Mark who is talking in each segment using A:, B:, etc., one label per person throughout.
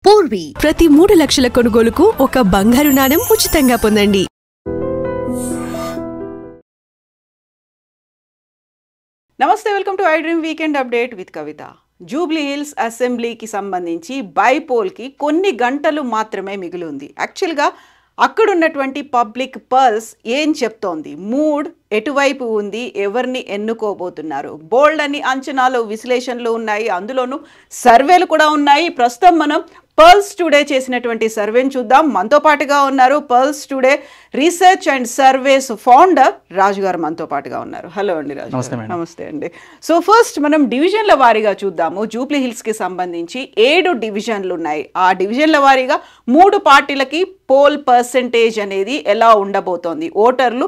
A: పూర్వీ ప్రతి 3 లక్షల కొనుగోలుకు ఒక బంగారు నాణెం ఉచితంగా పొందండి.
B: నమస్తే, welcome to I dream weekend update with Kavitha. Jubilee hills అసెంబ్లీకి సంబంధించి బైపోల్కి కొన్ని గంటలు మాత్రమే మిగిలి ఉంది. యాక్చువల్గా అక్కడున్నటువంటి పబ్లిక్ పల్స్ ఏం చెప్తోంది, మూడ్ ఎటువైపు ఉంది, ఎవరిని ఎన్నుకోబోతున్నారు, బోల్డ్ అని అంచనాలు విశ్లేషణలు ఉన్నాయి, అందులోనూ సర్వేలు కూడా ఉన్నాయి. ప్రస్తుతం మనం పల్స్ టుడే చేసినటువంటి సర్వేని చూద్దాం. మనతో పాటుగా ఉన్నారు Pulse Today research and surveys founder Raju గారు మనతో పాటుగా ఉన్నారు. హలో అండి రాజు. నమస్తే అండి. సో ఫస్ట్ మనం డివిజన్ల వారీగా చూద్దాము. జూబ్లీ హిల్స్కి సంబంధించి 7 డివిజన్లు ఉన్నాయి. ఆ డివిజన్ల వారీగా 3 పార్టీలకి పోల్ పర్సెంటేజ్ అనేది ఎలా ఉండబోతోంది, ఓటర్లు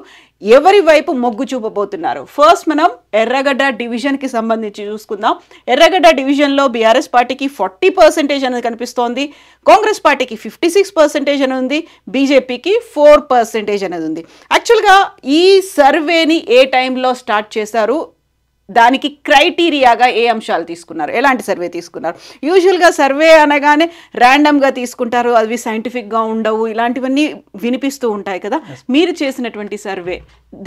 B: ఎవరి వైపు మొగ్గు చూపబోతున్నారు. ఫస్ట్ మనం ఎర్రగడ్డ డివిజన్కి సంబంధించి చూసుకుందాం. ఎర్రగడ్డ డివిజన్లో బీఆర్ఎస్ పార్టీకి 40% అనేది కనిపిస్తోంది, కాంగ్రెస్ పార్టీకి 56% అని ఉంది, బీజేపీకి 4% అనేది ఉంది. యాక్చువల్గా ఈ సర్వేని ఏ టైంలో స్టార్ట్ చేశారు, దానికి క్రైటీరియాగా ఏ అంశాలు తీసుకున్నారు, ఎలాంటి సర్వే తీసుకున్నారు? యూజువల్గా సర్వే అనగానే ర్యాండమ్గా తీసుకుంటారు, అవి సైంటిఫిక్గా ఉండవు, ఇలాంటివన్నీ వినిపిస్తూ ఉంటాయి కదా. మీరు చేసినటువంటి సర్వే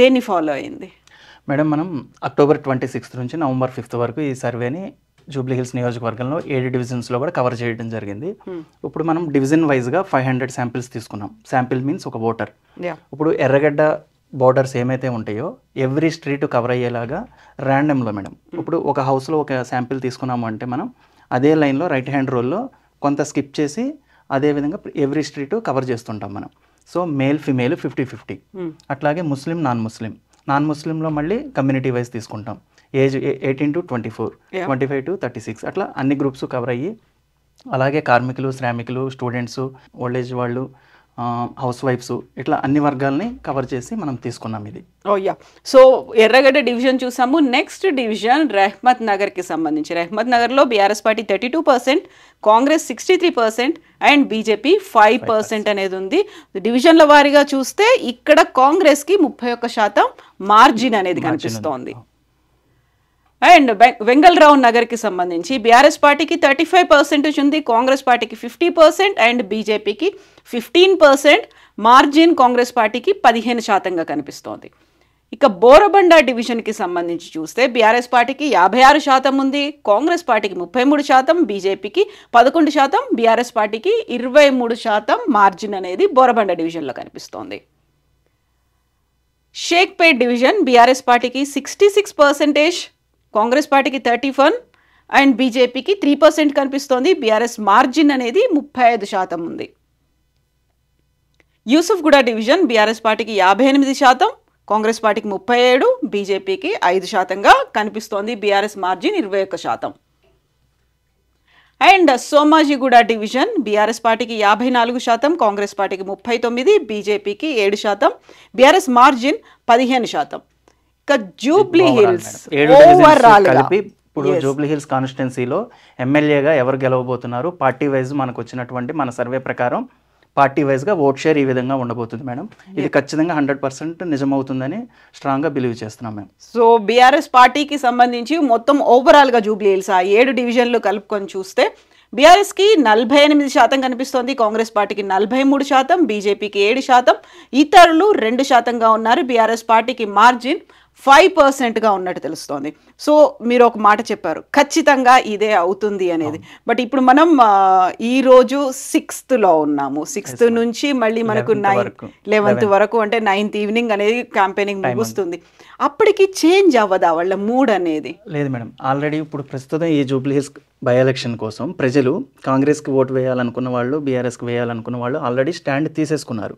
B: దేన్ని ఫాలో అయింది?
C: మేడం, మనం అక్టోబర్ 26 నుంచి నవంబర్ 5 వరకు ఈ సర్వేని జూబ్లీ హిల్స్ నియోజకవర్గంలో 7 డివిజన్స్లో కూడా కవర్ చేయడం జరిగింది. ఇప్పుడు మనం డివిజన్ వైజ్గా 500 శాంపిల్స్ తీసుకున్నాం. శాంపిల్ మీన్స్ ఒక ఓటర్. ఇప్పుడు ఎర్రగడ్డ బోర్డర్స్ ఏమైతే ఉంటాయో ఎవ్రీ స్ట్రీట్ కవర్ అయ్యేలాగా ర్యాండమ్లో మేడం. ఇప్పుడు ఒక హౌస్లో ఒక శాంపిల్ తీసుకున్నాము అంటే మనం అదే లైన్లో రైట్ హ్యాండ్ రోల్లో కొంత స్కిప్ చేసి అదేవిధంగా ఎవ్రీ స్ట్రీట్ కవర్ చేస్తుంటాం మనం. So male female 50-50. అట్లాగే ముస్లిం నాన్ ముస్లింలో మళ్ళీ కమ్యూనిటీ వైజ్ తీసుకుంటాం. ఏజ్ 18 to 24, 25 to 36 అట్లా అన్ని గ్రూప్స్ కవర్ అయ్యి, అలాగే కార్మికులు, శ్రామికులు, స్టూడెంట్స్, ఓల్డ్ ఏజ్ వాళ్ళు, హౌస్ వైఫ్స్, ఇట్లా అన్ని వర్గాల్ని కవర్ చేసి మనం తీసుకున్నాం ఇది.
B: సో ఎర్రగడ్డ డివిజన్ చూసాము. నెక్స్ట్ డివిజన్ రెహ్మత్ నగర్కి సంబంధించి. రెహ్మత్ నగర్లో BRS party 32%, Congress 63% and BJP 5% అనేది ఉంది. డివిజన్ల వారీగా చూస్తే ఇక్కడ కాంగ్రెస్కి 31% మార్జిన్ అనేది కనిపిస్తోంది. అండ్ వెంగళరావు నగర్కి సంబంధించి బీఆర్ఎస్ పార్టీకి 35% ఉంది, కాంగ్రెస్ పార్టీకి 50% అండ్ బీజేపీకి 15%. మార్జిన్ కాంగ్రెస్ పార్టీకి 15%గా కనిపిస్తోంది. ఇక బోరబండ డివిజన్కి సంబంధించి చూస్తే బీఆర్ఎస్ పార్టీకి 56% ఉంది, కాంగ్రెస్ పార్టీకి 33%, బీజేపీకి 11%, బీఆర్ఎస్ పార్టీకి 23% మార్జిన్ అనేది బోరబండ డివిజన్లో కనిపిస్తోంది. షేక్పేట్ డివిజన్ బీఆర్ఎస్ పార్టీకి 66%, కాంగ్రెస్ పార్టీకి 31% అండ్ బీజేపీకి 3% కనిపిస్తోంది. బీఆర్ఎస్ మార్జిన్ అనేది 35% ఉంది. యూసుఫ్గూడ డివిజన్ బీఆర్ఎస్ పార్టీకి 58%, కాంగ్రెస్ పార్టీకి 37%, బీజేపీకి 5%గా కనిపిస్తోంది. BRS margin 21%. And Somajiguda division BRS పార్టీకి 54%, కాంగ్రెస్ పార్టీకి 39%, బీజేపీకి 7%, బీఆర్ఎస్ మార్జిన్ 15%. జూబ్లీ హిల్స్
C: కలిపి ఇప్పుడు జూబ్లీ హిల్స్ కాన్స్టిట్యున్సీలో ఎమ్మెల్యేగా ఎవరు గెలవబోతున్నారు, పార్టీ వైజ్ మనకు వచ్చినటువంటి మన సర్వే ప్రకారం పార్టీ వైజ్గా ఓట్ షేర్ ఈ విధంగా ఉండబోతుంది మేడం. ఇది ఖచ్చితంగా 100% నిజమవుతుందని స్ట్రాంగ్గా బిలీవ్ చేస్తున్నాం మేము.
B: సో బీఆర్ఎస్ పార్టీకి సంబంధించి మొత్తం ఓవరాల్గా జూబ్లీ హిల్స్ ఆ 7 డివిజన్లు కలుపుకొని చూస్తే బీఆర్ఎస్కి 48% కనిపిస్తోంది, కాంగ్రెస్ పార్టీకి 43%, బీజేపీకి 7%, ఇతరులు 2%గా ఉన్నారు. బీఆర్ఎస్ పార్టీకి మార్జిన్ 5%గా ఉన్నట్టు తెలుస్తోంది. సో మీరు ఒక మాట చెప్పారు, ఖచ్చితంగా ఇదే అవుతుంది అనేది. బట్ ఇప్పుడు మనం ఈరోజు 6th ఉన్నాము. 6th నుంచి మళ్ళీ మనకు 11th వరకు, అంటే 9th ఈవినింగ్ అనేది క్యాంపెయినింగ్ ముగుస్తుంది. అప్పటికి చేంజ్ అవ్వదా వాళ్ళ మూడ్ అనేది?
C: లేదు మేడం, ఆల్రెడీ ఇప్పుడు ప్రస్తుతం ఈ జూబ్లీ హిల్స్ బై ఎలక్షన్ కోసం ప్రజలు కాంగ్రెస్కి ఓటు వేయాలనుకున్న వాళ్ళు, బీఆర్ఎస్కి వేయాలనుకున్న వాళ్ళు ఆల్రెడీ స్టాండ్ తీసేసుకున్నారు.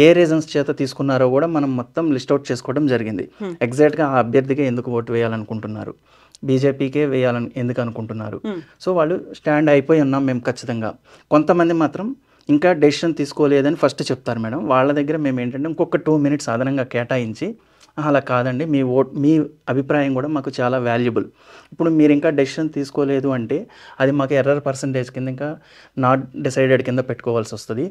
C: ఏ రీజన్స్ చేత తీసుకున్నారో కూడా మనం మొత్తం లిస్ట్ అవుట్ చేసుకోవడం జరిగింది. ఎగ్జాక్ట్గా ఆ అభ్యర్థిగా ఎందుకు ఓటు వేయాలనుకుంటున్నారు, బీజేపీకే వేయాలని ఎందుకు అనుకుంటున్నారు. సో వాళ్ళు స్టాండ్ అయిపోయి ఉన్నాం మేము ఖచ్చితంగా. కొంతమంది మాత్రం ఇంకా డెసిషన్ తీసుకోలేదని ఫస్ట్ చెప్తారు మేడం. వాళ్ళ దగ్గర మేము ఏంటంటే ఇంకొక 2 minutes అదనంగా కేటాయించి, అలా కాదండి, మీ అభిప్రాయం కూడా మాకు చాలా వాల్యుబుల్, ఇప్పుడు మీరు ఇంకా డెసిషన్ తీసుకోలేదు అంటే అది మాకు ఎర్రర్ పర్సంటేజ్ కింద ఇంకా నాట్ డిసైడెడ్ కింద పెట్టుకోవాల్సి వస్తుంది.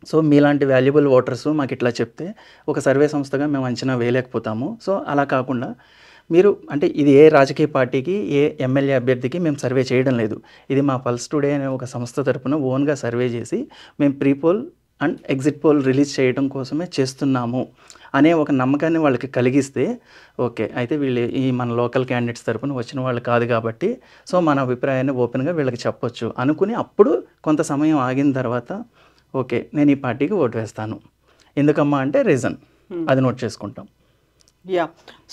C: సో మీలాంటి వాల్యుబుల్ ఓటర్స్ మాకు ఇట్లా చెప్తే ఒక సర్వే సంస్థగా మేము అంచనా వేయలేకపోతాము. సో అలా కాకుండా మీరు అంటే ఇది ఏ రాజకీయ పార్టీకి ఏ ఎమ్మెల్యే అభ్యర్థికి మేము సర్వే చేయడం లేదు. ఇది మా పల్స్ టుడే అనే ఒక సంస్థ తరపున ఓన్గా సర్వే చేసి మేము pre poll and exit poll release చేయడం కోసమే చేస్తున్నాము అనే ఒక నమ్మకాన్ని వాళ్ళకి కలిగిస్తే ఓకే అయితే వీళ్ళు ఈ మన లోకల్ క్యాండిడేట్స్ తరపున వచ్చిన వాళ్ళు కాదు కాబట్టి సో మన అభిప్రాయాన్ని ఓపెన్గా వీళ్ళకి చెప్పొచ్చు అనుకుని అప్పుడు కొంత సమయం ఆగిన తర్వాత ఓకే నేను ఈ పార్టీకి ఓటు వేస్తాను. ఎందుకమ్మా అంటే రీజన్ అది నోట్ చేసుకుంటాం.
B: యా,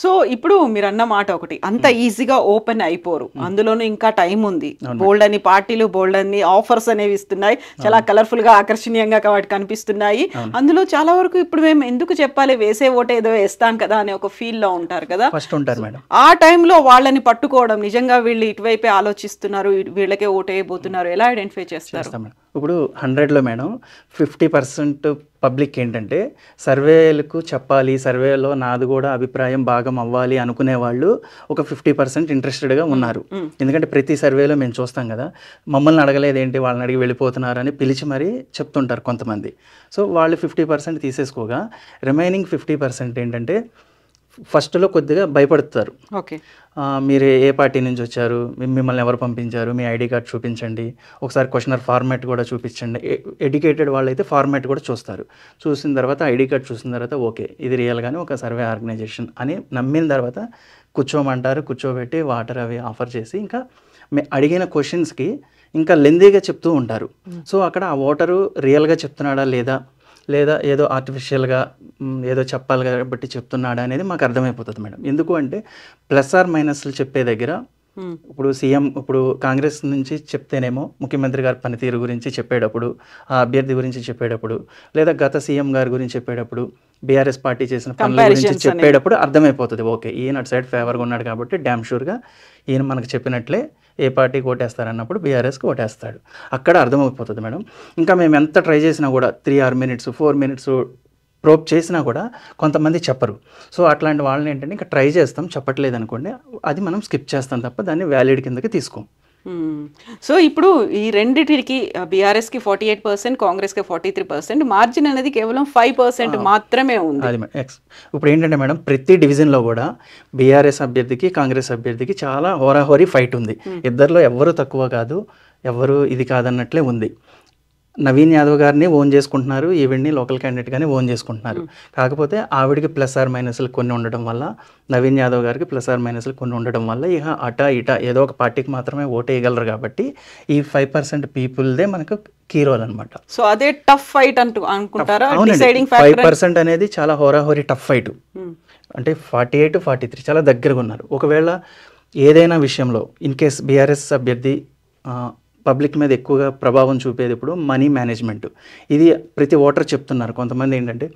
B: సో ఇప్పుడు మీరు అన్న మాట ఒకటి, అంత ఈజీగా ఓపెన్ అయిపోరు, అందులోనూ ఇంకా టైం ఉంది. బోల్డ్ అని పార్టీలు బోల్డ్ అని ఆఫర్స్ అనేవి ఇస్తున్నాయి, చాలా కలర్ఫుల్ గా ఆకర్షణీయంగా వాటి కనిపిస్తున్నాయి. అందులో చాలా వరకు ఇప్పుడు మేము ఎందుకు చెప్పాలి, వేసే ఓటు ఏదో వేస్తాం కదా అనే ఒక ఫీల్ లో ఉంటారు కదా.
C: ఫస్ట్ ఉంటారు మేడం.
B: ఆ టైంలో వాళ్ళని పట్టుకోవడం, నిజంగా వీళ్ళు ఇటువైపే ఆలోచిస్తున్నారు, వీళ్ళకే ఓటు వేయబోతున్నారు, ఎలా ఐడెంటిఫై చేస్తారు?
C: ఇప్పుడు 100లో మేడం 50% పబ్లిక్ ఏంటంటే సర్వేలకు చెప్పాలి, సర్వేలో నాది కూడా అభిప్రాయం భాగం అవ్వాలి అనుకునే వాళ్ళు ఒక 50% ఇంట్రెస్టెడ్గా ఉన్నారు. ఎందుకంటే ప్రతి సర్వేలో మేము చూస్తాం కదా, మమ్మల్ని అడగలేదు ఏంటి వాళ్ళని అడిగి వెళ్ళిపోతున్నారు అని పిలిచి మరీ చెప్తుంటారు కొంతమంది. సో వాళ్ళు 50% తీసేసుకోగా రిమైనింగ్ 50% ఏంటంటే ఫస్ట్లో కొద్దిగా భయపడుతారు.
B: ఓకే,
C: మీరు ఏ పార్టీ నుంచి వచ్చారు, మిమ్మల్ని ఎవరు పంపించారు, మీ ఐడి కార్డ్ చూపించండి, ఒకసారి క్వశ్చనర్ ఫార్మాట్ కూడా చూపించండి. ఎడ్యుకేటెడ్ వాళ్ళైతే ఫార్మాట్ కూడా చూస్తారు. చూసిన తర్వాత ఐడి కార్డ్ చూసిన తర్వాత ఓకే ఇది రియల్గానే ఒక సర్వే ఆర్గనైజేషన్ అని నమ్మిన తర్వాత కూర్చోమంటారు, కూర్చోబెట్టి వాటర్ అవి ఆఫర్ చేసి ఇంకా అడిగిన క్వశ్చన్స్కి ఇంకా లెందీగా చెప్తూ ఉంటారు. సో అక్కడ ఆ ఓటరు రియల్గా చెప్తున్నాడా లేదా ఏదో ఆర్టిఫిషియల్గా ఏదో చెప్పాలి కాబట్టి చెప్తున్నాడా అనేది మాకు అర్థమైపోతుంది మేడం. ఎందుకు అంటే ప్లస్ ఆర్ మైనస్లు చెప్పే దగ్గర ఇప్పుడు సీఎం ఇప్పుడు కాంగ్రెస్ నుంచి చెప్తేనేమో ముఖ్యమంత్రి గారి పనితీరు గురించి చెప్పేటప్పుడు, ఆ అభ్యర్థి గురించి చెప్పేటప్పుడు, లేదా గత సీఎం గారి గురించి చెప్పేటప్పుడు, బీఆర్ఎస్ పార్టీ చేసిన పనుల గురించి చెప్పేటప్పుడు అర్థమైపోతుంది ఓకే ఈయన అటు సైడ్ ఫేవర్గా ఉన్నాడు కాబట్టి డ్యామ్ షూర్గా ఈయన మనకు చెప్పినట్లే ఏ పార్టీకి ఓటేస్తారన్నప్పుడు బీఆర్ఎస్కి ఓటేస్తాడు. అక్కడ అర్థమైపోతుంది మేడం. ఇంకా మేము ఎంత ట్రై చేసినా కూడా 3 minutes 4 minutes ప్రోబ్ చేసినా కూడా కొంతమంది చెప్పరు. సో అట్లాంటి వాళ్ళని ఏంటంటే ఇంకా ట్రై చేస్తాం, చెప్పట్లేదు అనుకోండి అది మనం స్కిప్ చేస్తాం తప్ప దాన్ని వ్యాలిడ్ కిందకి తీసుకోం.
B: సో ఇప్పుడు ఈ రెండిటికి బీఆర్ఎస్కి 48%, కాంగ్రెస్కి 43%, మార్జిన్ అనేది కేవలం 5% మాత్రమే ఉంది.
C: అది ఇప్పుడు ఏంటంటే మేడం ప్రతి డివిజన్లో కూడా బీఆర్ఎస్ అభ్యర్థికి కాంగ్రెస్ అభ్యర్థికి చాలా హోరాహోరీ ఫైట్ ఉంది. ఇద్దరిలో ఎవరు తక్కువ కాదు, ఎవరు ఇది కాదన్నట్లే ఉంది. నవీన్ యాదవ్ గారిని ఓన్ చేసుకుంటున్నారు, ఈవిడ్ని లోకల్ క్యాండిడేట్గానే ఓన్ చేసుకుంటున్నారు. కాకపోతే ఆవిడికి ప్లస్ ఆర్ మైనస్లు కొన్ని ఉండడం వల్ల, నవీన్ యాదవ్ గారికి ప్లస్ ఆర్ మైనస్లు కొన్ని ఉండడం వల్ల ఇక అటా ఇటా ఏదో ఒక పార్టీకి మాత్రమే ఓటు వేయగలరు. కాబట్టి ఈ 5% పీపుల్దే మనకు కీ రోల్ అనమాట.
B: సో అదే టఫ్ ఫైట్ అనుకుంటారా?
C: 5% అనేది చాలా హోరాహోరీ టఫ్ ఫైట్. అంటే 48-43 చాలా దగ్గరగా ఉన్నారు. ఒకవేళ ఏదైనా విషయంలో ఇన్ కేస్ బీఆర్ఎస్ అభ్యర్థి పబ్లిక్ మీద ఎక్కువగా ప్రభావం చూపేది ఇప్పుడు మనీ మేనేజ్మెంట్. ఇది ప్రతి ఓటర్ చెప్తున్నారు. కొంతమంది ఏంటంటే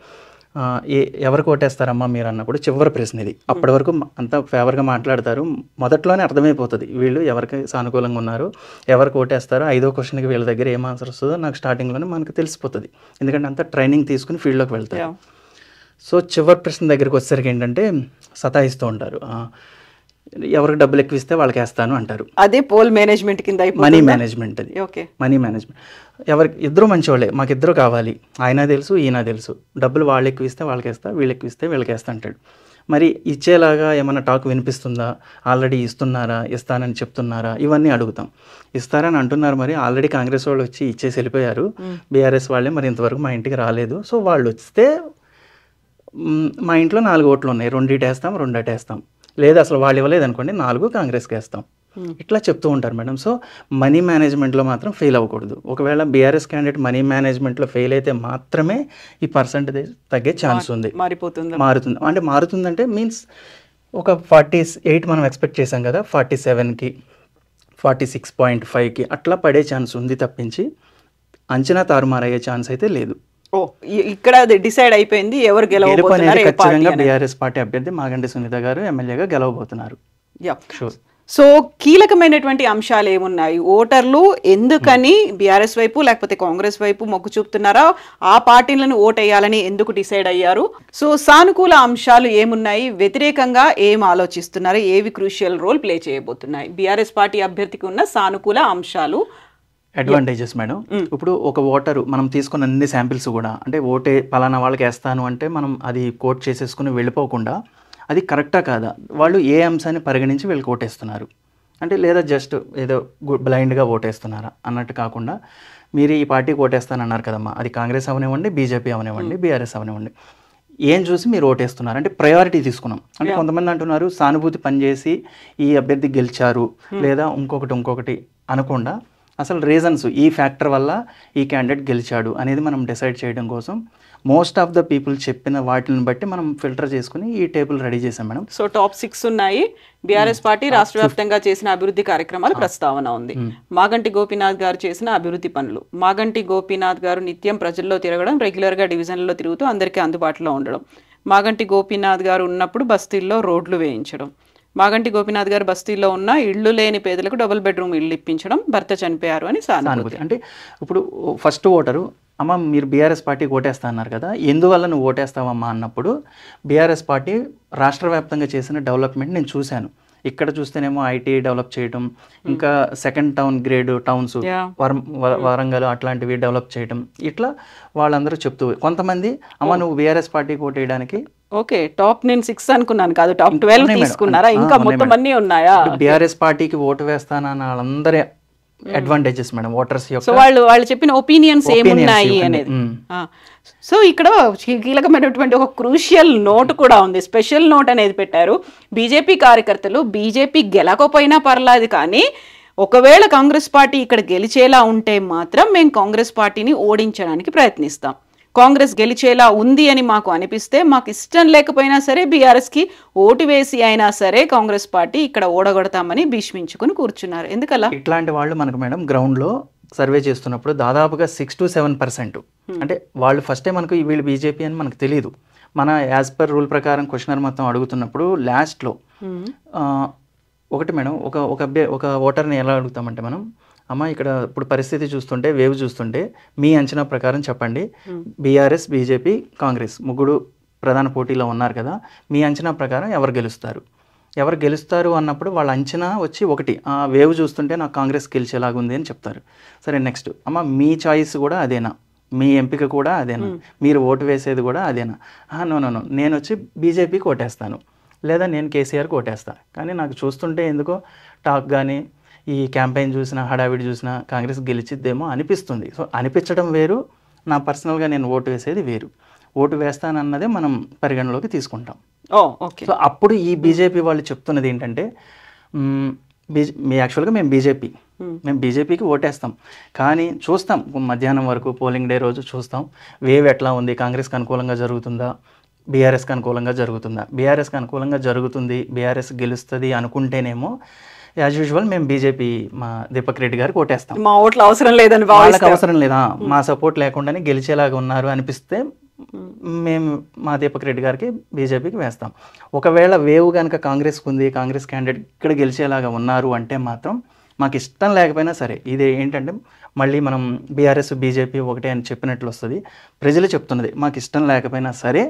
C: ఎవరికి ఓటేస్తారమ్మా మీరు అన్నప్పుడు చివరి ప్రశ్న ఇది. అప్పటి వరకు అంతా ఫేవర్గా మాట్లాడతారు, మొదట్లోనే అర్థమైపోతుంది వీళ్ళు ఎవరికి సానుకూలంగా ఉన్నారు, ఎవరికి ఓటేస్తారో 5వ క్వశ్చన్కి వీళ్ళ దగ్గర ఏం ఆన్సర్ వస్తుందో నాకు స్టార్టింగ్లోనే మనకు తెలిసిపోతుంది. ఎందుకంటే అంతా ట్రైనింగ్ తీసుకుని ఫీల్డ్లోకి వెళ్తారు. సో చివరి ప్రశ్న దగ్గరికి వచ్చేసరికి ఏంటంటే సతాయిస్తూ ఉంటారు, ఎవరికి డబ్బులు ఎక్కువ ఇస్తే వాళ్ళకి వేస్తాను అంటారు.
B: అదే పోల్ మేనేజ్మెంట్ కింద
C: మనీ మేనేజ్మెంట్. అది
B: ఓకే
C: మనీ మేనేజ్మెంట్. ఎవరికి ఇద్దరు మంచివాళ్ళే, మాకు ఇద్దరు కావాలి, ఆయన తెలుసు ఈయన తెలుసు, డబ్బులు వాళ్ళు ఎక్కువ ఇస్తే వాళ్ళకి వేస్తా, వీళ్ళు ఎక్కువ ఇస్తే వీళ్ళకి వేస్తా అంటాడు. మరి ఇచ్చేలాగా ఏమైనా టాక్ వినిపిస్తుందా, ఆల్రెడీ ఇస్తున్నారా, ఇస్తానని చెప్తున్నారా, ఇవన్నీ అడుగుతాం. ఇస్తారని అంటున్నారు, మరి ఆల్రెడీ కాంగ్రెస్ వాళ్ళు వచ్చి ఇచ్చేసి వెళ్ళిపోయారు, బీఆర్ఎస్ వాళ్ళే మరి ఇంతవరకు మా ఇంటికి రాలేదు. సో వాళ్ళు వస్తే మా ఇంట్లో 4 ఓట్లు ఉన్నాయి, 2 వేస్తాం 2 వేస్తాం, లేదా అసలు వాళ్ళు ఇవ్వలేదు అనుకోండి 4 కాంగ్రెస్కి వేస్తాం, ఇట్లా చెప్తూ ఉంటారు మేడం. సో మనీ మేనేజ్మెంట్లో మాత్రం ఫెయిల్ అవ్వకూడదు. ఒకవేళ బీఆర్ఎస్ క్యాండిడేట్ మనీ మేనేజ్మెంట్లో ఫెయిల్ అయితే మాత్రమే ఈ పర్సంటేజ్ తగ్గే ఛాన్స్ ఉంది. మారుతుంది అంటే మారుతుందంటే మీన్స్ ఒక 48 మనం ఎక్స్పెక్ట్ చేసాం కదా, 47కి 46.5కి అట్లా పడే ఛాన్స్ ఉంది తప్పించి అంచనా తారుమారయ్యే ఛాన్స్ అయితే లేదు.
B: ఇక్కడ డిసైడ్ అయిపోయింది ఎవరు గెలవబోతున్నారు.
C: ఖచ్చితంగా బీఆర్ఎస్ పార్టీ అభ్యర్థి మాగంటి సునీత గారు ఎమ్మెల్యేగా గెలవబోతున్నారు.
B: సో కీలకమైనటువంటి అంశాలు ఏమున్నాయి, ఓటర్లు ఎందుకని బీఆర్ఎస్ వైపు లేకపోతే కాంగ్రెస్ వైపు మొగ్గు చూపుతున్నారా, ఆ పార్టీలను ఓటేయాలని ఎందుకు డిసైడ్ అయ్యారు, సో సానుకూల అంశాలు ఏమున్నాయి, వ్యతిరేకంగా ఏం ఆలోచిస్తున్నారు, ఏవి క్రూషియల్ రోల్ ప్లే చేయబోతున్నాయి, బీఆర్ఎస్ పార్టీ అభ్యర్థికి ఉన్న సానుకూల అంశాలు
C: అడ్వాంటేజెస్ మేడం. ఇప్పుడు ఒక ఓటరు మనం తీసుకున్న అన్ని శాంపిల్స్ కూడా అంటే ఓటే పలానా వాళ్ళకి వేస్తాను అంటే మనం అది కోట్ చేసేసుకుని వెళ్ళిపోకుండా అది కరెక్టా కాదా, వాళ్ళు ఏ అంశాన్ని పరిగణించి వీళ్ళకి ఓటేస్తున్నారు అంటే, లేదా జస్ట్ ఏదో బ్లైండ్గా ఓటేస్తున్నారా అన్నట్టు కాకుండా, మీరు ఈ పార్టీకి ఓటేస్తానన్నారు కదమ్మా, అది కాంగ్రెస్ అవనివ్వండి, బీజేపీ అవనివ్వండి, బీఆర్ఎస్ అవనివ్వండి, ఏం చూసి మీరు ఓటేస్తున్నారు అంటే ప్రయారిటీ తీసుకున్నాం. అంటే కొంతమంది అంటున్నారు సానుభూతి పనిచేసి ఈ అభ్యర్థి గెలిచారు లేదా ఇంకొకటి అనకుండా, అసలు రీజన్స్ ఈ ఫ్యాక్టర్ వల్ల ఈ క్యాండిడేట్ గెలిచాడు అనేది మనం డిసైడ్ చేయడం కోసం మోస్ట్ ఆఫ్ ద పీపుల్ చెప్పిన వాటిని బట్టి మనం ఫిల్టర్ చేసుకుని ఈ టేబుల్ రెడీ చేసాం మేడం.
B: సో టాప్ 6 ఉన్నాయి. బీఆర్ఎస్ పార్టీ రాష్ట్ర వ్యాప్తంగా చేసిన అభివృద్ధి కార్యక్రమాల ప్రస్తావన ఉంది. మాగంటి గోపీనాథ్ గారు చేసిన అభివృద్ధి పనులు. మాగంటి గోపీనాథ్ గారు నిత్యం ప్రజల్లో తిరగడం, రెగ్యులర్గా డివిజన్లలో తిరుగుతూ అందరికీ అందుబాటులో ఉండడం. మాగంటి గోపీనాథ్ గారు ఉన్నప్పుడు బస్తీల్లో రోడ్లు వేయించడం. మాగంటి గోపీనాథ్ గారు బస్తీల్లో ఉన్న ఇళ్ళు లేని పేదలకు డబుల్ బెడ్రూమ్ ఇళ్ళు ఇప్పించడం, భర్త చనిపోయారు అని సానుభూతి.
C: అంటే ఇప్పుడు ఫస్ట్ ఓటరు, అమ్మ మీరు బీఆర్ఎస్ పార్టీకి ఓటేస్తా అన్నారు కదా, ఎందువల్ల నువ్వు ఓటేస్తావమ్మా అన్నప్పుడు, బీఆర్ఎస్ పార్టీ రాష్ట్ర వ్యాప్తంగా చేసిన డెవలప్మెంట్ నేను చూశాను. ఇక్కడ చూస్తేనేమో ఐటీ డెవలప్ చేయడం, ఇంకా second town grade towns Warangal అట్లాంటివి డెవలప్ చేయడం, ఇట్లా వాళ్ళందరూ చెప్తూ, కొంతమంది అమ్మ నువ్వు బీఆర్ఎస్ పార్టీకి ఓటేయడానికి,
B: ఓకే టాప్ నేను 6 అనుకున్నాను కాదు, టాప్ 12 తీసుకున్నారా, ఇంకా మొత్తం అన్నీ ఉన్నాయా?
C: బీఆర్ఎస్ పార్టీకి ఓటు వేస్తానన్న వాళ్ళందరే అడ్వాంటేజెస్ మేడం ఓటర్స్ యొక్క.
B: సో వాళ్ళు చెప్పిన ఒపీనియన్స్ ఏమున్నాయి అనేది. సో ఇక్కడ కీలకమైనటువంటి ఒక క్రూషియల్ నోట్ కూడా ఉంది, స్పెషల్ నోట్ అనేది పెట్టారు. బీజేపీ కార్యకర్తలు బీజేపీ గెలకపోయినా పర్లేదు, కానీ ఒకవేళ కాంగ్రెస్ పార్టీ ఇక్కడ గెలిచేలా ఉంటే మాత్రం మేము కాంగ్రెస్ పార్టీని ఓడించడానికి ప్రయత్నిస్తాం. కాంగ్రెస్ గెలిచేలా ఉంది అని మాకు అనిపిస్తే, మాకు ఇష్టం లేకపోయినా సరే బీఆర్ఎస్కి ఓటు వేసి అయినా సరే కాంగ్రెస్ పార్టీ ఇక్కడ ఓడగొడతామని భీష్మించుకుని కూర్చున్నారు. ఎందుకలా?
C: ఇట్లాంటి వాళ్ళు మనకు మేడం గ్రౌండ్లో సర్వే చేస్తున్నప్పుడు దాదాపుగా 6 to 7%, అంటే వాళ్ళు ఫస్టే మనకు వీళ్ళు బీజేపీ అని మనకు తెలియదు. మన యాజ్ పర్ రూల్ ప్రకారం క్వశ్చనర్ మొత్తం అడుగుతున్నప్పుడు లాస్ట్లో ఒకటి మేడం, ఒక ఓటర్ని ఎలా అడుగుతామంటే మనం, అమ్మ ఇక్కడ ఇప్పుడు పరిస్థితి చూస్తుంటే, వేవ్ చూస్తుంటే మీ అంచనా ప్రకారం చెప్పండి, బీఆర్ఎస్ బీజేపీ కాంగ్రెస్ ముగ్గురు ప్రధాన పోటీలో ఉన్నారు కదా, మీ అంచనా ప్రకారం ఎవరు గెలుస్తారు అన్నప్పుడు వాళ్ళ అంచనా వచ్చి ఒకటి, ఆ వేవ్ చూస్తుంటే నాకు కాంగ్రెస్ గెలిచేలాగా ఉంది అని చెప్తారు. సరే నెక్స్ట్, అమ్మ మీ చాయిస్ కూడా అదేనా, మీ ఎంపిక కూడా అదేనా, మీరు ఓటు వేసేది కూడా అదేనా? నో నేను వచ్చి బీజేపీకి ఓటేస్తాను, లేదా నేను కేసీఆర్కి ఓటేస్తాను, కానీ నాకు చూస్తుంటే ఎందుకో టాక్ కానీ ఈ క్యాంపెయిన్ చూసినా హడావిడి చూసినా కాంగ్రెస్ గెలిచిద్దేమో అనిపిస్తుంది. సో అనిపించడం వేరు, నా పర్సనల్గా నేను ఓటు వేసేది వేరు. ఓటు వేస్తానన్నదే మనం పరిగణలోకి తీసుకుంటాం. సో అప్పుడు ఈ బీజేపీ వాళ్ళు చెప్తున్నది ఏంటంటే, యాక్చువల్గా మేము బీజేపీకి ఓటేస్తాం, కానీ చూస్తాం మధ్యాహ్నం వరకు పోలింగ్ డే రోజు చూస్తాం వేవ్ ఎట్లా ఉంది, కాంగ్రెస్కి అనుకూలంగా జరుగుతుందా, బీఆర్ఎస్కి అనుకూలంగా జరుగుతుందా. బీఆర్ఎస్కి అనుకూలంగా జరుగుతుంది, బీఆర్ఎస్ గెలుస్తుంది అనుకుంటేనేమో యాజ్ యూజువల్ మేము బీజేపీ మా దీపక్ రెడ్డి గారికి ఓటేస్తాం.
B: మా ఓట్లు అవసరం లేదని,
C: వాళ్ళకి అవసరం లేదా, మా సపోర్ట్ లేకుండానే గెలిచేలాగా ఉన్నారు అనిపిస్తే మేము మా దీపక్ రెడ్డి గారికి బీజేపీకి వేస్తాం. ఒకవేళ వేవ్ కనుక కాంగ్రెస్కి ఉంది, కాంగ్రెస్ క్యాండిడేట్ ఇక్కడ గెలిచేలాగా ఉన్నారు అంటే మాత్రం మాకు ఇష్టం లేకపోయినా సరే, ఇది ఏంటంటే మళ్ళీ మనం బీఆర్ఎస్ బీజేపీ ఒకటే అని చెప్పినట్లు వస్తుంది. ప్రజలు చెప్తున్నది మాకు ఇష్టం లేకపోయినా సరే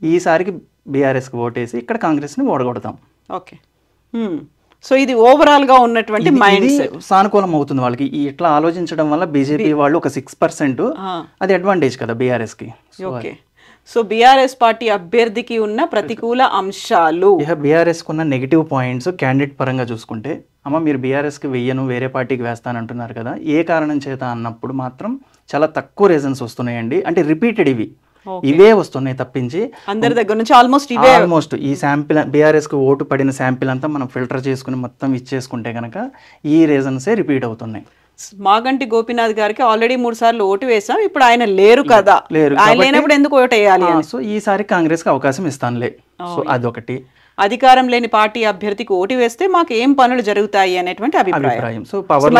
C: ఈసారికి బీఆర్ఎస్కి ఓటేసి ఇక్కడ కాంగ్రెస్ని ఓడగొడతాం.
B: ఓకే, సో ఇది ఓవరాల్ గా ఉన్నటువంటి మైండ్ సెట్
C: సానుకూలం అవుతుంది వాళ్ళకి. ఇట్లా ఆలోచించడం వల్ల బీజేపీ వాళ్ళు ఒక 6%, అది అడ్వాంటేజ్ కదా బీఆర్ఎస్ కి.
B: ఓకే, సో బీఆర్ఎస్ పార్టీ అభ్యర్థికి ఉన్న ప్రతికూల అంశాలు,
C: బీఆర్ఎస్ కున్న నెగిటివ్ పాయింట్స్ క్యాండిడేట్ పరంగా చూసుకుంటే, అమ్మ మీరు బీఆర్ఎస్కి వెయ్యను వేరే పార్టీకి వేస్తానంటున్నారు కదా, ఏ కారణం చేత అన్నప్పుడు మాత్రం చాలా తక్కువ రీజన్స్ వస్తున్నాయండి. అంటే రిపీటెడ్ ఇవే వస్తున్నాయి తప్పించి
B: అందరి దగ్గర నుంచి
C: ఆల్మోస్ట్ ఈ శాంపిల్ బీఆర్ఎస్కి ఓటు పడిన శాంపిల్ అంతా మనం ఫిల్టర్ చేసుకుని మొత్తం ఇచ్చేసుకుంటే కనుక ఈ రీజన్సే రిపీట్ అవుతున్నాయి.
B: మాగంటి గోపీనాథ్ గారికి ఆల్రెడీ 3 సార్లు ఓటు వేసాం, ఇప్పుడు ఆయన లేరు కదా, ఆయన లేనప్పుడు ఎందుకు ఓటు వేయాలి?
C: సో ఈసారి కాంగ్రెస్ కి అవకాశం ఇస్తానులే. సో అదొకటి.
B: అధికారం లేని పార్టీ అభ్యర్థికి ఓటు వేస్తే మాకు ఏం పనులు జరుగుతాయి అనేటువంటి అభిప్రాయం.
C: సో పవర్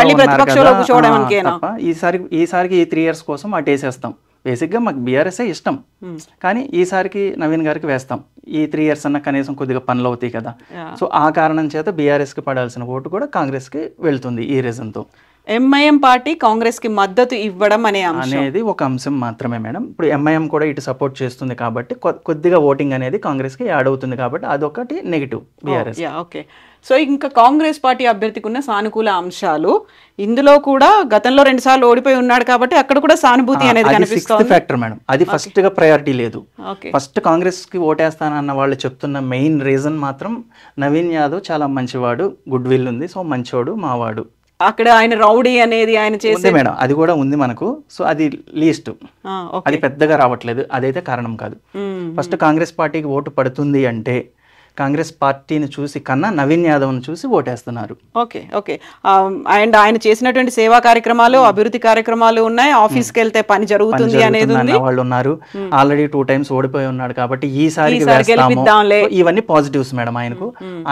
C: ఈసారికి ఈ 3 years కోసం అటు వేసేస్తాం. బేసిక్గా మాకు బీఆర్ఎస్ఏ ఇష్టం, కానీ ఈసారికి నవీన్ గారికి వేస్తాం. ఈ 3 years అన్న కనీసం కొద్దిగా పనులు అవుతాయి కదా. సో ఆ కారణం చేత బీఆర్ఎస్కి పడాల్సిన ఓటు కూడా కాంగ్రెస్కి వెళ్తుంది ఈ రీజన్తో.
B: ఎంఐఎం పార్టీ కాంగ్రెస్ కి మద్దతు ఇవ్వడం
C: అనేది ఒక అంశం మాత్రమే మేడం. ఇప్పుడు ఎంఐఎం కూడా ఇటు సపోర్ట్ చేస్తుంది కాబట్టి కొద్దిగా ఓటింగ్ అనేది కాంగ్రెస్ కి యాడ్ అవుతుంది కాబట్టి అదొకటి నెగిటివ్ బీఆర్ఎస్.
B: ఓకే. సో ఇంకా కాంగ్రెస్ పార్టీ అభ్యర్థికి ఉన్న సానుకూల అంశాలు ఇందులో కూడా గతంలో 2 సార్లు ఓడిపోయి ఉన్నాడు కాబట్టి అక్కడ కూడా సానుభూతి అనేది కనిపిస్తుంది.
C: ఫ్యాక్టర్ మేడం, అది ఫస్ట్ గా ప్రయారిటీ లేదు. ఫస్ట్ కాంగ్రెస్ కి ఓటేస్తానన్న వాళ్ళు చెప్తున్న మెయిన్ రీజన్ మాత్రం నవీన్ యాదవ్ చాలా మంచివాడు, గుడ్ విల్ ఉంది, సో మంచివాడు మావాడు.
B: అక్కడ ఆయన రౌడీ అనేది ఆయన చేసే
C: మేడం అది కూడా ఉంది మనకు. సో అది లీస్ట్, అది పెద్దగా రావట్లేదు, అదైతే కారణం కాదు. ఫస్ట్ కాంగ్రెస్ పార్టీకి ఓటు పడుతుంది అంటే కాంగ్రెస్ పార్టీని చూసి కన్నా నవీన్ యాదవ్ను చూసి ఓటేస్తున్నారు.
B: ఓకే. అండ్ ఆయన చేసినటువంటి సేవా కార్యక్రమాలు, అభివృద్ధి కార్యక్రమాలు ఉన్నాయి, ఆఫీస్కి వెళ్తే పని జరుగుతుంది అనేది ఉంది,
C: వాళ్ళు ఉన్నారు. ఆల్రెడీ 2 times ఓడిపోయి ఉన్నాడు కాబట్టి ఈసారి ఇవన్నీ పాజిటివ్స్ మేడం.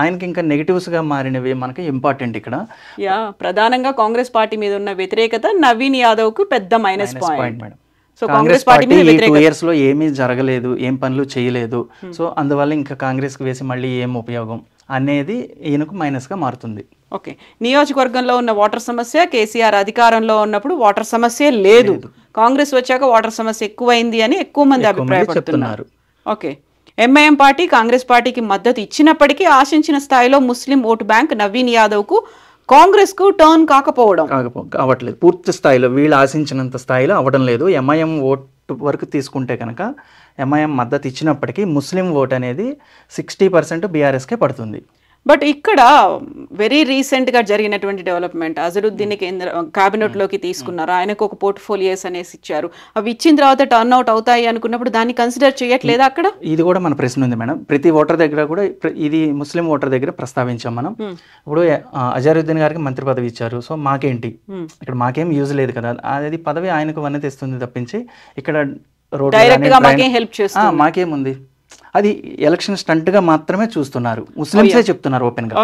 C: ఆయనకి ఇంకా నెగిటివ్స్ గా మారినవి మనకి ఇంపార్టెంట్ ఇక్కడ.
B: ప్రధానంగా కాంగ్రెస్ పార్టీ మీద ఉన్న వ్యతిరేకత నవీన్ యాదవ్ కు పెద్ద minus point madam. So
C: Congress party 2 years లో ఏమీ జరగలేదు, ఏం పనులు చేయలేదు, సో అందువల్ల ఇంకా కాంగ్రెస్ కి వేసి మళ్ళీ ఏం ఉపయోగం అనేది ఈయనకు మైనస్ గా మారుతుంది.
B: ఓకే. నియోజకవర్గంలో ఉన్న వాటర్ సమస్య, కేసీఆర్ అధికారంలో ఉన్నప్పుడు వాటర్ సమస్య లేదు, కాంగ్రెస్ వచ్చాక వాటర్ సమస్య ఎక్కువైంది అని ఎక్కువ మంది అభిప్రాయపడుతున్నారు. ఓకే. ఎంఐఎం పార్టీ కాంగ్రెస్ పార్టీకి మద్దతు ఇచ్చినప్పటికీ ఆశించిన స్థాయిలో ముస్లిం ఓటు బ్యాంక్ నవీన్ యాదవ్ కు కాంగ్రెస్ కు టర్న్
C: కావట్లేదు, పూర్తి స్థాయిలో వీళ్ళు ఆశించినంత స్థాయిలో అవ్వడం లేదు. ఎంఐఎం ఓటు వరకు తీసుకుంటే కనుక ఎంఐఎం మద్దతు ఇచ్చినప్పటికీ ముస్లిం ఓట్ అనేది 60% బీఆర్ఎస్కే పడుతుంది.
B: బట్ ఇక్కడ వెరీ రీసెంట్ గా జరిగినటువంటి డెవలప్మెంట్, అజరుద్దీన్ కేబినెట్ లోకి తీసుకున్నారు, ఆయనకు ఒక పోర్ట్ఫోలియోస్ అనేసి ఇచ్చారు, అవి ఇచ్చిన తర్వాత టర్న్ అవుట్ అవుతాయి అనుకున్నప్పుడు దాన్ని కన్సిడర్ చేయట్లేదా అక్కడ?
C: ఇది కూడా మన ప్రశ్న ఉంది మేడం. ప్రతి ఓటర్ దగ్గర కూడా ఇది ముస్లిం ఓటర్ దగ్గర ప్రస్తావించాం మనం. ఇప్పుడు అజరుద్దీన్ గారికి మంత్రి పదవి ఇచ్చారు, సో మాకేంటి ఇక్కడ, మాకేం యూజ్ లేదు కదా, అది పదవి ఆయనకు వన్నె తెస్తుంది తప్పించి ఇక్కడ రోడ్ మాకేముంది, అది ఎలక్షన్ స్టంట్ గా మాత్రమే చూస్తున్నారు. ముస్లింసే చెప్తున్నారు ఓపెన్ గా,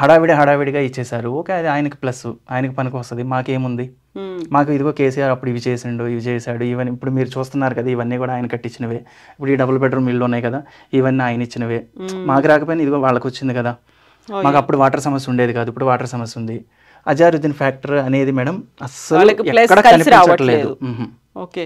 C: హడావిడిగా ఇచ్చేసారు. ఓకే, అది ఆయనకి ప్లస్, ఆయనకి పనికి వస్తుంది, మాకేముంది, మాకు ఇదిగో కేసీఆర్ అప్పుడు ఇవి చేసిండు, ఇవి చేశాడు, ఇవన్నీ ఇప్పుడు మీరు చూస్తున్నారు కదా, ఇవన్నీ కూడా ఆయన కట్టించినవే. ఇప్పుడు ఈ డబుల్ బెడ్రూమ్ ఇల్లు ఉన్నాయి కదా, ఇవన్నీ ఆయన ఇచ్చినవే. మాకు రాకపోయినా ఇదిగో వాళ్ళకి వచ్చింది కదా, మాకు అప్పుడు వాటర్ సమస్య ఉండేది కాదు, ఇప్పుడు వాటర్ సమస్య ఉంది. అజారుద్దీన్ ఫ్యాక్టర్ అనేది మేడం అస్సలు ఎక్కడ కనిపించట్లేదు.
B: ఓకే.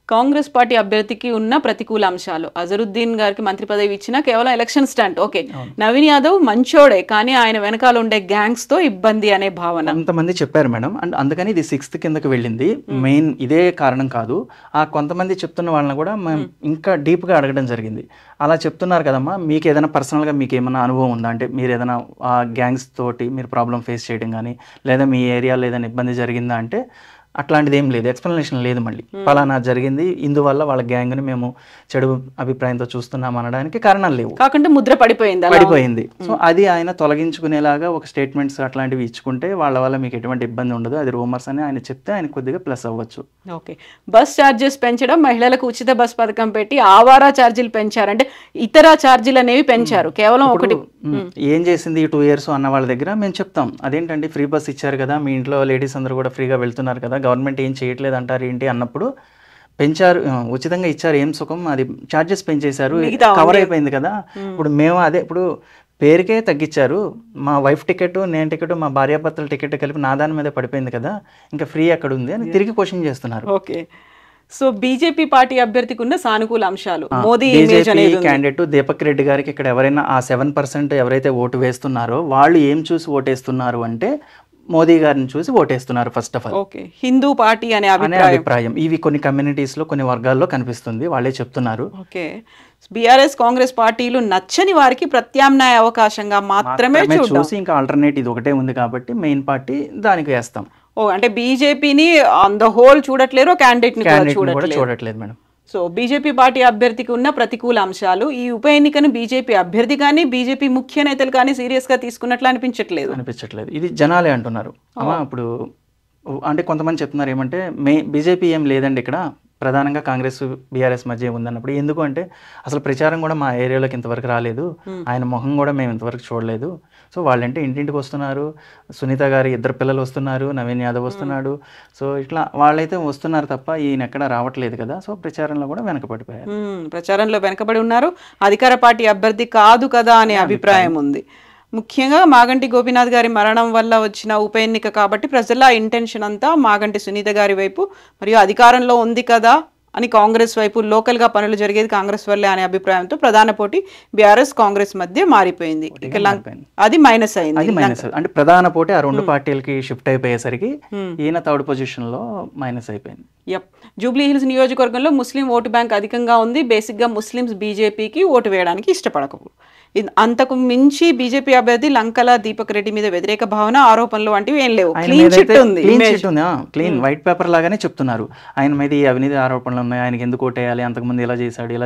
B: కాంగ్రెస్ పార్టీ అభ్యర్థికి ఉన్న ప్రతికూల అంశాలు, అజరుద్దీన్ గారికి మంత్రి పదవి ఇచ్చినా కేవలం election stunt. Okay, Naveen Yadav మంచోడే కానీ ఆయన వెనకాల ఉండే గ్యాంగ్స్ తో ఇబ్బంది అనే భావన
C: కొంతమంది చెప్పారు మేడం. అండ్ అందుకని ఇది 6th కిందకి వెళ్ళింది. మెయిన్ ఇదే కారణం కాదు, ఆ కొంతమంది చెప్తున్న వాళ్ళని కూడా ఇంకా డీప్ గా అడగడం జరిగింది. అలా చెప్తున్నారు కదమ్మా, మీకు ఏదైనా పర్సనల్ గా మీకు ఏమైనా అనుభవం ఉందా, అంటే మీరు ఏదైనా ఆ గ్యాంగ్స్ తోటి మీరు ప్రాబ్లం ఫేస్ చేయడం కానీ, లేదా మీ ఏరియాలో ఏదైనా ఇబ్బంది జరిగిందా అంటే అట్లాంటిది ఏం లేదు, ఎక్స్ప్లెనేషన్ లేదు. మళ్ళీ ఫలానా జరిగింది, ఇందువల్ల వాళ్ళ గ్యాంగ్ని మేము చెడు అభిప్రాయంతో చూస్తున్నాం అనడానికి కారణాలు లేవు,
B: కాకుండా ముద్ర పడిపోయింది.
C: సో అది ఆయన తొలగించుకునేలాగా ఒక స్టేట్మెంట్స్ అట్లాంటివి ఇచ్చుకుంటే వాళ్ళ వల్ల మీకు ఎటువంటి ఇబ్బంది ఉండదు, అది రూమర్స్ అని ఆయన చెప్తే ఆయన కొద్దిగా ప్లస్ అవ్వచ్చు.
B: ఓకే. బస్ ఛార్జెస్ పెంచడం, మహిళలకు ఉచిత బస్ పథకం పెట్టి ఆవారా ఛార్జీలు పెంచారంటే ఇతర ఛార్జీలు అనేవి పెంచారు. కేవలం ఒకటి
C: ఏం చేసింది ఈ 2 years అన్న వాళ్ళ దగ్గర మేము చెప్తాం, అదేంటండి ఫ్రీ బస్ ఇచ్చారు కదా, మీ ఇంట్లో లేడీస్ అందరూ కూడా ఫ్రీగా వెళ్తున్నారు కదా, గవర్నమెంట్ ఏం చేయట్లేదు అంటారు ఏంటి అన్నప్పుడు, పెంచారు, ఉచితంగా ఇచ్చారు, ఏం సుఖం, అది ఛార్జెస్ పెంచేశారు, కవర్ అయిపోయింది కదా. ఇప్పుడు మేము అదే, ఇప్పుడు పేరుకే తగ్గించారు, మా వైఫ్ టికెట్, నేను టికెట్, మా భార్యాభర్తల టికెట్ కలిపి నా దాని మీద పడిపోయింది కదా, ఇంకా ఫ్రీ ఎక్కడ ఉంది అని తిరిగి క్వశ్చన్ చేస్తున్నారు.
B: ఓకే. సో బీజేపీ పార్టీ అభ్యర్థికి ఉన్న సానుకూల అంశాలు, మోదీ
C: క్యాండిడేట్ దీపక్ రెడ్డి గారికి ఇక్కడ ఎవరైనా ఆ 7% ఎవరైతే ఓటు వేస్తున్నారో వాళ్ళు ఏం చూసి ఓటేస్తున్నారు అంటే మోదీ గారిని చూసి ఓటేస్తున్నారు first of all.
B: Okay. Hindu party అనే
C: అభిప్రాయం ఇవి కొన్ని కమ్యూనిటీస్ లో కొన్ని వర్గాల్లో కనిపిస్తుంది, వాళ్ళే చెప్తున్నారు.
B: ఓకే. బీఆర్ఎస్ కాంగ్రెస్ పార్టీలు నచ్చని వారికి ప్రత్యామ్నాయ అవకాశంగా మాత్రమే
C: చూసి ఇంకా ఆల్టర్నేట్ ఇది ఒకటే ఉంది కాబట్టి మెయిన్ పార్టీ దానికి వేస్తాం.
B: అంటే బీజేపీని ఆన్ ద హోల్ చూడట్లేరు, క్యాండిడేట్ ని
C: చూడట్లేదు మేడం.
B: సో బీజేపీ పార్టీ అభ్యర్థికి ఉన్న ప్రతికూల అంశాలు, ఈ ఉప ఎన్నికను బీజేపీ అభ్యర్థి కానీ బీజేపీ ముఖ్య నేతలు కానీ సీరియస్ గా తీసుకున్నట్లు అనిపించట్లేదు.
C: ఇది జనాలే అంటున్నారు. ఇప్పుడు అంటే కొంతమంది చెప్తున్నారు ఏమంటే బీజేపీ ఏం లేదండి ఇక్కడ, ప్రధానంగా కాంగ్రెస్ బీఆర్ఎస్ మధ్య ఉందన్నప్పుడు. ఎందుకు అంటే అసలు ప్రచారం కూడా మా ఏరియాలోకి ఇంతవరకు రాలేదు, ఆయన మొహం కూడా మేము ఇంతవరకు చూడలేదు. సో వాళ్ళంటే ఇంటింటికి వస్తున్నారు, సునీత గారి 2 పిల్లలు వస్తున్నారు, నవీన్ యాదవ్ వస్తున్నాడు, సో ఇట్లా వాళ్ళైతే వస్తున్నారు తప్ప ఈయన ఎక్కడ రావట్లేదు కదా. సో ప్రచారంలో కూడా వెనకబడిపోయారు,
B: ప్రచారంలో వెనకబడి ఉన్నారు. అధికార పార్టీ అభ్యర్థి కాదు కదా అనే అభిప్రాయం ఉంది. ముఖ్యంగా మాగంటి గోపీనాథ్ గారి మరణం వల్ల వచ్చిన ఉప ఎన్నిక కాబట్టి ప్రజల ఇంటెన్షన్ అంతా మాగంటి సునీత గారి వైపు, మరియు అధికారంలో ఉంది కదా అని కాంగ్రెస్ వైపు, లోకల్గా పనులు జరిగేది కాంగ్రెస్ వల్లే అనే అభిప్రాయంతో ప్రధాన పోటీ బీఆర్ఎస్ కాంగ్రెస్ మధ్య మారిపోయింది. ఇక అది మైనస్ అయింది.
C: అంటే ప్రధాన పోటీ ఆ రెండు పార్టీలకి షిఫ్ట్ అయిపోయేసరికి ఈయన థర్డ్ పొజిషన్ లో మైనస్ అయిపోయింది.
B: జూబ్లీ హిల్స్ నియోజకవర్గంలో ముస్లిం ఓటు బ్యాంక్ అధికంగా ఉంది. బేసిక్గా ముస్లిమ్స్ బీజేపీకి ఓటు వేయడానికి ఇష్టపడకపో, అంతకు మించి బీజేపీ అభ్యర్థి లంకల దీపక్ రెడ్డి మీద వ్యతిరేక భావన, ఆరోపణలు వంటివి ఏం లేవు. క్లీన్ చిట్ ఉంది,
C: క్లీన్ వైట్ పేపర్ లాగానే చెప్తున్నారు. ఆయన మీద ఈ అవినీతి ఆరోపణలు ఉన్నాయి, ఆయనకి ఎందుకు ఓటేయాలి, అంతకుముందు ఇలా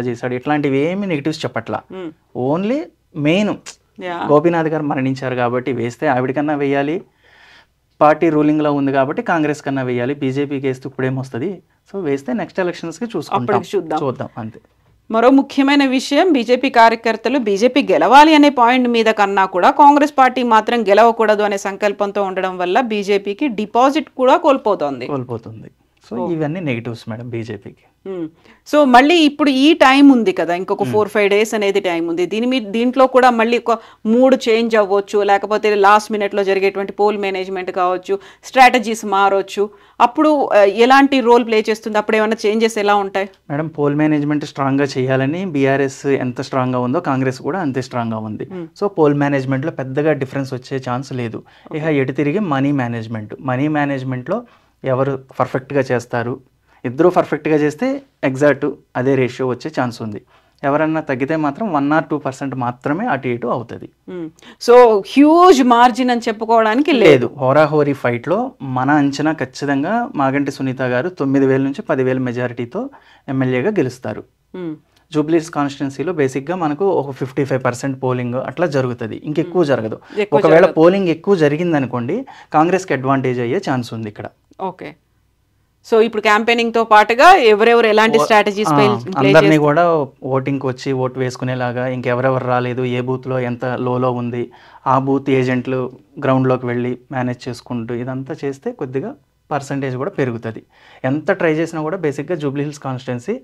C: చేశాడు ఇట్లాంటివి ఏమి నెగిటివ్స్ చెప్పట్లా. ఓన్లీ మెయిన్ గోపీనాథ్ గారు మరణించారు కాబట్టి వేస్తే ఆవిడకన్నా వేయాలి, పార్టీ రూలింగ్ లో ఉంది కాబట్టి కాంగ్రెస్ కన్నా వేయాలి, బీజేపీకి వేస్తే ఇప్పుడేమొస్తుంది, సో వేస్తే నెక్స్ట్ ఎలక్షన్స్ కి చూద్దాం అంతే.
B: మరో ముఖ్యమైన విషయం, బీజేపీ కార్యకర్తలు బీజేపీ గెలవాలి అనే పాయింట్ మీద కన్నా కూడా కాంగ్రెస్ పార్టీ మాత్రం గెలవకూడదు అనే సంకల్పంతో ఉండడం వల్ల బీజేపీకి డిపాజిట్ కూడా కోల్పోతుంది.
C: సో ఇవన్నీ నెగిటివ్స్ మేడం బీజేపీకి.
B: సో మళ్ళీ ఇప్పుడు ఈ టైం ఉంది కదా, ఇంకొక 4-5 days అనేది టైం ఉంది. దీంట్లో కూడా మళ్ళీ ఒక మూడ్ చేంజ్ అవ్వచ్చు, లేకపోతే లాస్ట్ మినిట్లో జరిగేటువంటి పోల్ మేనేజ్మెంట్ కావచ్చు, స్ట్రాటజీస్ మారవచ్చు. అప్పుడు ఎలాంటి రోల్ ప్లే చేస్తుంది, అప్పుడు ఏమైనా చేంజెస్ ఎలా ఉంటాయి
C: మేడం? పోల్ మేనేజ్మెంట్ స్ట్రాంగ్గా చేయాలని బీఆర్ఎస్ ఎంత స్ట్రాంగ్గా ఉందో కాంగ్రెస్ కూడా అంతే స్ట్రాంగ్గా ఉంది. సో పోల్ మేనేజ్మెంట్లో పెద్దగా డిఫరెన్స్ వచ్చే ఛాన్స్ లేదు. ఇక ఎటు తిరిగి మనీ మేనేజ్మెంట్లో ఎవరు పర్ఫెక్ట్గా చేస్తారు, ఇద్దరూ పర్ఫెక్ట్గా చేస్తే ఎగ్జాక్ట్ అదే రేషియో వచ్చే ఛాన్స్ ఉంది. ఎవరన్నా తగ్గితే మాత్రం 1 or 2% మాత్రమే అటు ఇటు అవుతుంది.
B: సో హ్యూజ్ మార్జిన్ అని చెప్పుకోవడానికి లేదు.
C: హోరాహోరీ ఫైట్లో మన అంచనా ఖచ్చితంగా మాగంటి సునీత గారు 9,000 నుంచి 10,000 మెజారిటీతో ఎమ్మెల్యేగా గెలుస్తారు. జూబ్లీస్ కాన్స్టిట్యున్సీలో బేసిక్గా మనకు ఒక 55% పోలింగ్ అట్లా జరుగుతుంది, ఇంకెక్కువ జరగదు. ఒకవేళ పోలింగ్ ఎక్కువ జరిగిందనుకోండి కాంగ్రెస్కి అడ్వాంటేజ్ అయ్యే ఛాన్స్ ఉంది ఇక్కడ.
B: ఓకే, సో ఇప్పుడు క్యాంపెయినింగ్ తో పాటుగా ఎవరెవరు ఎలాంటి స్ట్రాటజీస్
C: అందరినీ కూడా ఓటింగ్కి వచ్చి ఓటు వేసుకునేలాగా, ఇంకెవరెవరు రాలేదు, ఏ బూత్లో ఎంత లోలో ఉంది, ఆ బూత్ ఏజెంట్లు గ్రౌండ్లోకి వెళ్ళి మేనేజ్ చేసుకుంటూ ఇదంతా చేస్తే కొద్దిగా పర్సంటేజ్ కూడా పెరుగుతుంది. ఎంత ట్రై చేసినా కూడా బేసిక్గా జూబ్లీ హిల్స్ కాన్స్టిట్యున్సీ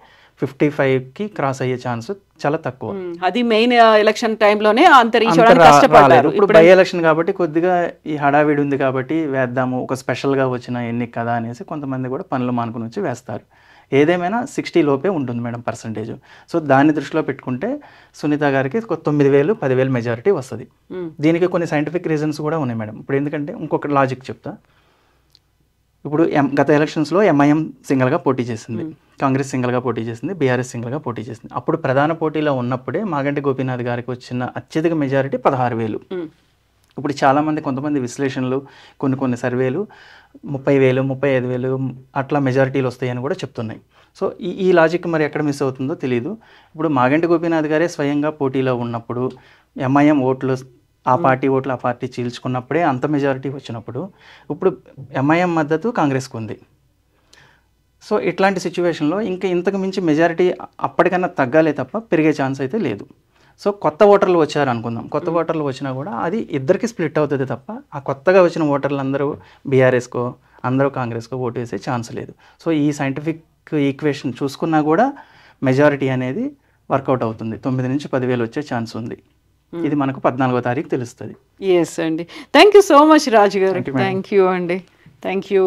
C: 55కి క్రాస్ అయ్యే ఛాన్స్ చాలా తక్కువ.
B: అది మెయిన్ ఎలక్షన్ టైంలోనే
C: ఇప్పుడు బై ఎలక్షన్ కాబట్టి కొద్దిగా ఈ హడావిడి ఉంది కాబట్టి వేద్దాము, ఒక స్పెషల్గా వచ్చిన ఎన్నిక కదా అనేసి కొంతమంది కూడా పనులు మానుకుని వచ్చి వేస్తారు. ఏదేమైనా 60 లోపే ఉంటుంది మేడం పర్సంటేజ్. సో దాన్ని దృష్టిలో పెట్టుకుంటే సునీత గారికి 9,000 10,000 మెజారిటీ వస్తుంది. దీనికి కొన్ని సైంటిఫిక్ రీజన్స్ కూడా ఉన్నాయి మేడం. ఇప్పుడు ఎందుకంటే ఇంకొక లాజిక్ చెప్తా. ఇప్పుడు గత ఎలక్షన్స్లో ఎంఐఎం సింగిల్గా పోటీ చేసింది, కాంగ్రెస్ సింగిల్గా పోటీ చేసింది, బీఆర్ఎస్ సింగిల్గా పోటీ చేసింది. అప్పుడు ప్రధాన పోటీలో ఉన్నప్పుడే మాగంటి గోపీనాథ్ గారికి వచ్చిన అత్యధిక మెజారిటీ 16,000. ఇప్పుడు చాలామంది కొంతమంది విశ్లేషణలు కొన్ని సర్వేలు 30,000 35,000 అట్లా మెజారిటీలు వస్తాయని కూడా చెప్తున్నాయి. సో ఈ లాజిక్ మరి ఎక్కడ మిస్ అవుతుందో తెలియదు. ఇప్పుడు మాగంటి గోపీనాథ్ గారే స్వయంగా పోటీలో ఉన్నప్పుడు ఎంఐఎం ఓట్లు ఆ పార్టీ ఓట్లు ఆ పార్టీ చీల్చుకున్నప్పుడే అంత మెజారిటీ వచ్చినప్పుడు ఇప్పుడు ఎంఐఎం మద్దతు కాంగ్రెస్కు ఉంది. సో ఇట్లాంటి సిచ్యువేషన్లో ఇంకా ఇంతకు మించి మెజారిటీ అప్పటికన్నా తగ్గాలే తప్ప పెరిగే ఛాన్స్ అయితే లేదు. సో కొత్త ఓటర్లు వచ్చారు అనుకుందాం, కొత్త ఓటర్లు వచ్చినా కూడా అది ఇద్దరికి స్ప్లిట్ అవుతుంది తప్ప ఆ కొత్తగా వచ్చిన ఓటర్లు అందరూ బీఆర్ఎస్కో అందరూ కాంగ్రెస్కో ఓటు వేసే ఛాన్స్ లేదు. సో ఈ సైంటిఫిక్ ఈక్వేషన్ చూసుకున్నా కూడా మెజారిటీ అనేది వర్కౌట్ అవుతుంది. 9 నుంచి 10,000 వచ్చే ఛాన్స్ ఉంది. ఇది మనకు 14వ తారీఖు తెలుస్తుంది.
B: ఎస్ అండి, థ్యాంక్ యూ సో మచ్ రాజు గారు. థ్యాంక్ యూ అండి, థ్యాంక్ యూ.